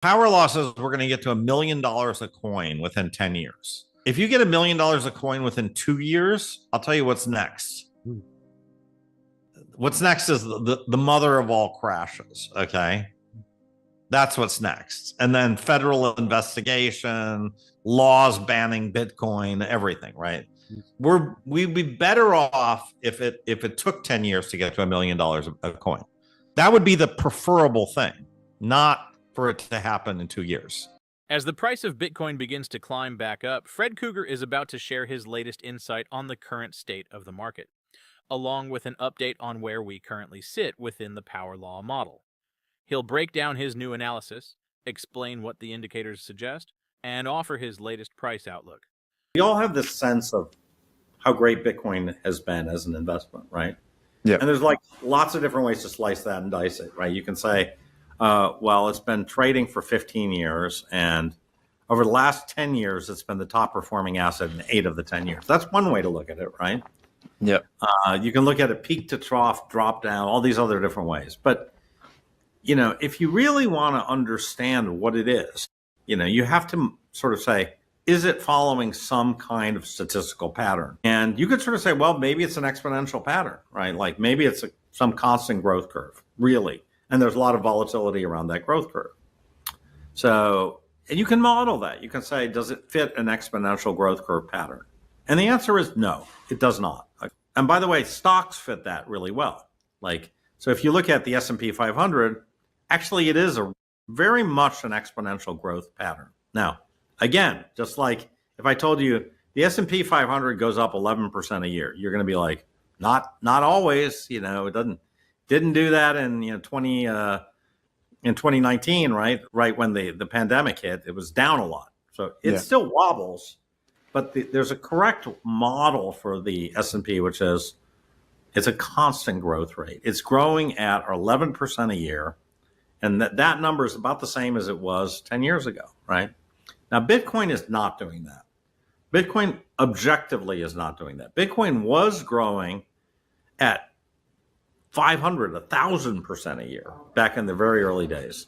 Power law says we're going to get to $1 million a coin within 10 years. If you get $1 million a coin within 2 years, I'll tell you what's next. What's next is the mother of all crashes. Okay. That's what's next. And then federal investigation, laws banning Bitcoin, everything, right? We'd be better off if it took 10 years to get to $1 million a coin. That would be the preferable thing, not for it to happen in 2 years. As the price of Bitcoin begins to climb back up, Fred Krueger is about to share his latest insight on the current state of the market, along with an update on where we currently sit within the power law model. He'll break down his new analysis, explain what the indicators suggest, and offer his latest price outlook. We all have this sense of how great Bitcoin has been as an investment, right? Yeah. And there's like lots of different ways to slice that and dice it, right? You can say, well, it's been trading for 15 years, and over the last 10 years, it's been the top performing asset in 8 of the 10 years. That's one way to look at it, right? Yeah. You can look at it peak to trough, drop down, all these other different ways. But, if you really want to understand what it is, you have to sort of say, is it following some kind of statistical pattern? And you could sort of say, well, maybe it's an exponential pattern, right? Like maybe it's some constant growth curve, really. And there's a lot of volatility around that growth curve. So, and you can model that. You can say, does it fit an exponential growth curve pattern? And the answer is no, it does not. And by the way, stocks fit that really well. So if you look at the S&P 500, actually it is very much an exponential growth pattern. Now, again, just like if I told you the S&P 500 goes up 11% a year, you're going to be like, not always. It didn't do that in 2019, right when the pandemic hit. It was down a lot, so it still wobbles. But there's a correct model for the S&P, which is it's a constant growth rate. It's growing at 11% a year, and that number is about the same as it was 10 years ago, right? Now, Bitcoin is not doing that. Bitcoin objectively is not doing that. Bitcoin was growing at 500, 1,000% a year back in the very early days.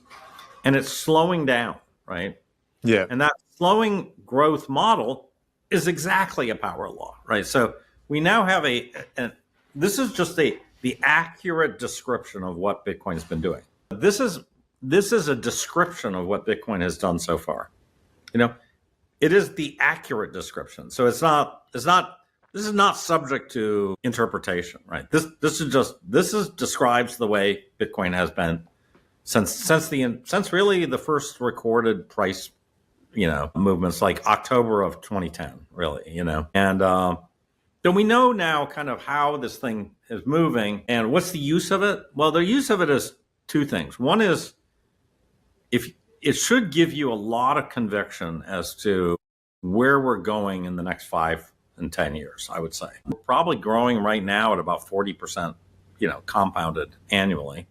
And it's slowing down, right? Yeah. And that slowing growth model is exactly a power law, right? So we now have this is just the accurate description of what Bitcoin has been doing. This is a description of what Bitcoin has done so far. It is the accurate description. So this is not subject to interpretation, right? This describes the way Bitcoin has been since really the first recorded price, movements like October of 2010, really, and then we know now kind of how this thing is moving and what's the use of it. Well, the use of it is two things. One is if it should give you a lot of conviction as to where we're going in the next 5 and 10 years, I would say. We're probably growing right now at about 40%, compounded annually.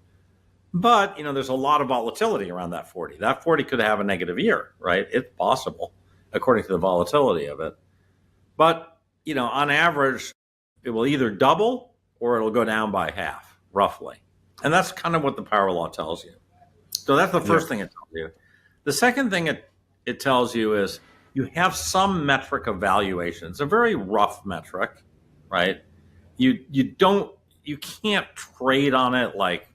But, there's a lot of volatility around that 40. That 40 could have a negative year, right? It's possible, according to the volatility of it. But, on average, it will either double or it'll go down by half, roughly. And that's kind of what the power law tells you. So that's the first thing it tells you. The second thing it tells you is you have some metric of valuation. It's a very rough metric, right? You can't trade on it like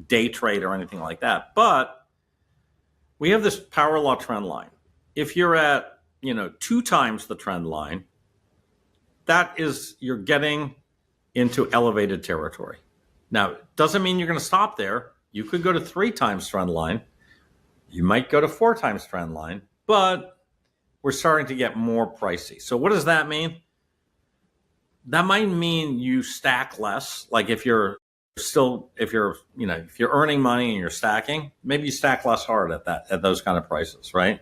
day trade or anything like that. But we have this power law trend line. If you're at, 2 times the trend line, you're getting into elevated territory. Now, it doesn't mean you're going to stop there. You could go to 3 times trend line. You might go to 4 times trend line, but we're starting to get more pricey. So what does that mean? That might mean you stack less. Like if you're earning money and you're stacking, maybe you stack less hard at those kind of prices, right?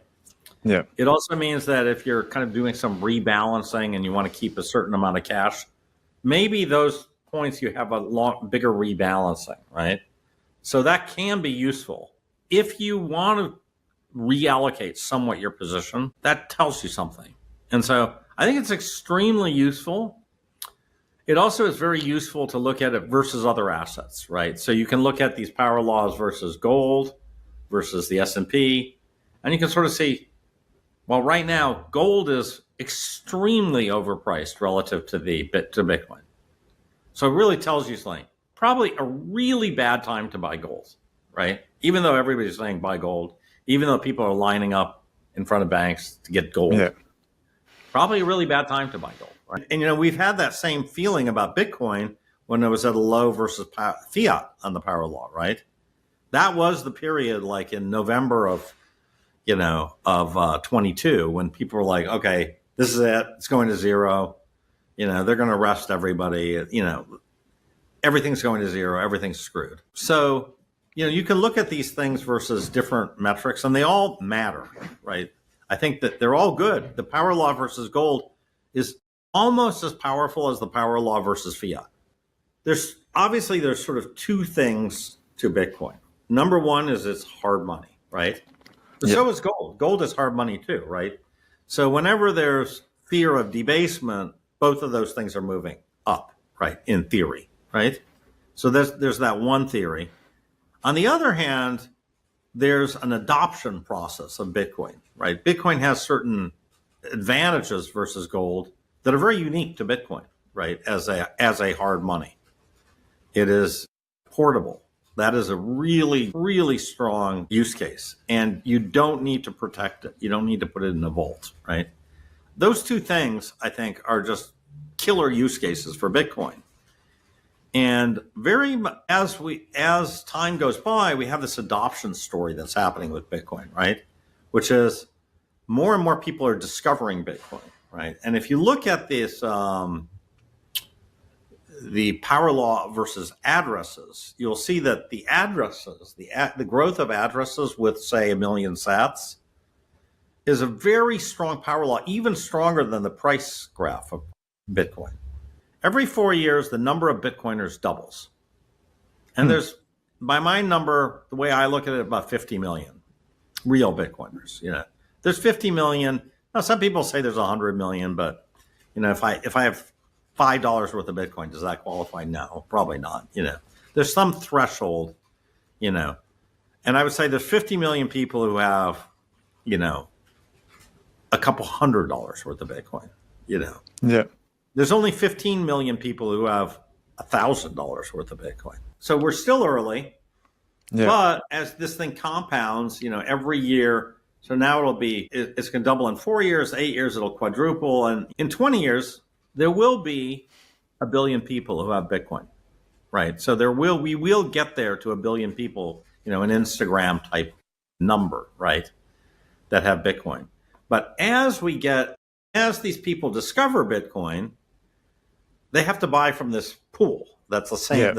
Yeah. It also means that if you're kind of doing some rebalancing and you want to keep a certain amount of cash, maybe those points you have a bigger rebalancing, right? So that can be useful. If you want to reallocate somewhat your position, that tells you something. And so I think it's extremely useful. It also is very useful to look at it versus other assets, right? So you can look at these power laws versus gold, versus the S&P. And you can sort of see, well, right now, gold is extremely overpriced relative to Bitcoin. So it really tells you something. Probably a really bad time to buy gold, right? Even though everybody's saying buy gold, even though people are lining up in front of banks to get gold, Yeah. probably a really bad time to buy gold, right? And, we've had that same feeling about Bitcoin when it was at a low versus fiat on the power law, right? That was the period like in November of 22 when people were like, okay, this is it. It's going to zero. They're going to arrest everybody. Everything's going to zero. Everything's screwed. So, you can look at these things versus different metrics and they all matter, right? I think that they're all good. The power law versus gold is almost as powerful as the power law versus fiat. There's sort of two things to Bitcoin. Number one is it's hard money, right? But so is gold. Gold is hard money too, right? So whenever there's fear of debasement, both of those things are moving up, right? In theory, right? So there's that one theory. On the other hand, there's an adoption process of Bitcoin, right? Bitcoin has certain advantages versus gold that are very unique to Bitcoin, right? As a hard money. It is portable. That is a really, really strong use case. And you don't need to protect it. You don't need to put it in a vault, right? Those two things, I think, are just killer use cases for Bitcoin. And as time goes by, we have this adoption story that's happening with Bitcoin, right? Which is more and more people are discovering Bitcoin, right? And if you look at this, the power law versus addresses, you'll see that the addresses, the growth of addresses with, say, 1 million sats is a very strong power law, even stronger than the price graph of Bitcoin. Every 4 years, the number of Bitcoiners doubles. And there's, by my number, the way I look at it, about 50 million real Bitcoiners. There's 50 million. Now, some people say there's 100 million, but if I have $5 worth of Bitcoin, does that qualify? No, probably not. There's some threshold, and I would say there's 50 million people who have, a couple $100 worth of Bitcoin, Yeah. There's only 15 million people who have $1,000 worth of Bitcoin. So we're still early, but as this thing compounds, every year, so now it's going to double in 4 years, 8 years, it'll quadruple. And in 20 years, there will be 1 billion people who have Bitcoin, right? So we will get there to 1 billion people, an Instagram type number, right? That have Bitcoin. But as these people discover Bitcoin, they have to buy from this pool. That's the same,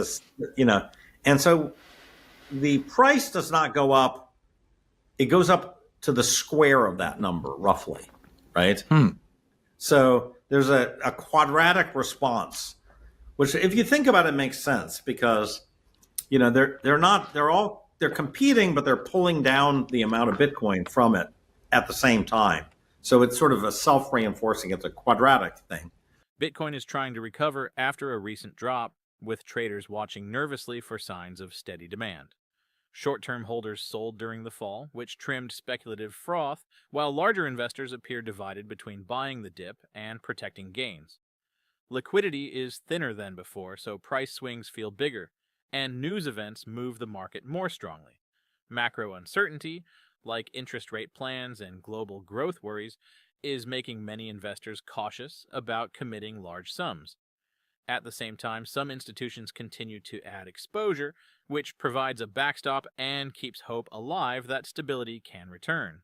and so the price does not go up. It goes up to the square of that number, roughly, right? So there's a quadratic response, which if you think about it, makes sense because, they're competing, but they're pulling down the amount of Bitcoin from it at the same time. So it's sort of a self-reinforcing, it's a quadratic thing. Bitcoin is trying to recover after a recent drop, with traders watching nervously for signs of steady demand. Short-term holders sold during the fall, which trimmed speculative froth, while larger investors appear divided between buying the dip and protecting gains. Liquidity is thinner than before, so price swings feel bigger, and news events move the market more strongly. Macro uncertainty, like interest rate plans and global growth worries, is making many investors cautious about committing large sums. At the same time, some institutions continue to add exposure, which provides a backstop and keeps hope alive that stability can return.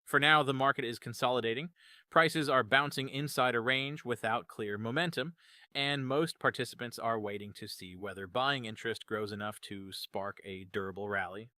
For now, the market is consolidating, prices are bouncing inside a range without clear momentum, and most participants are waiting to see whether buying interest grows enough to spark a durable rally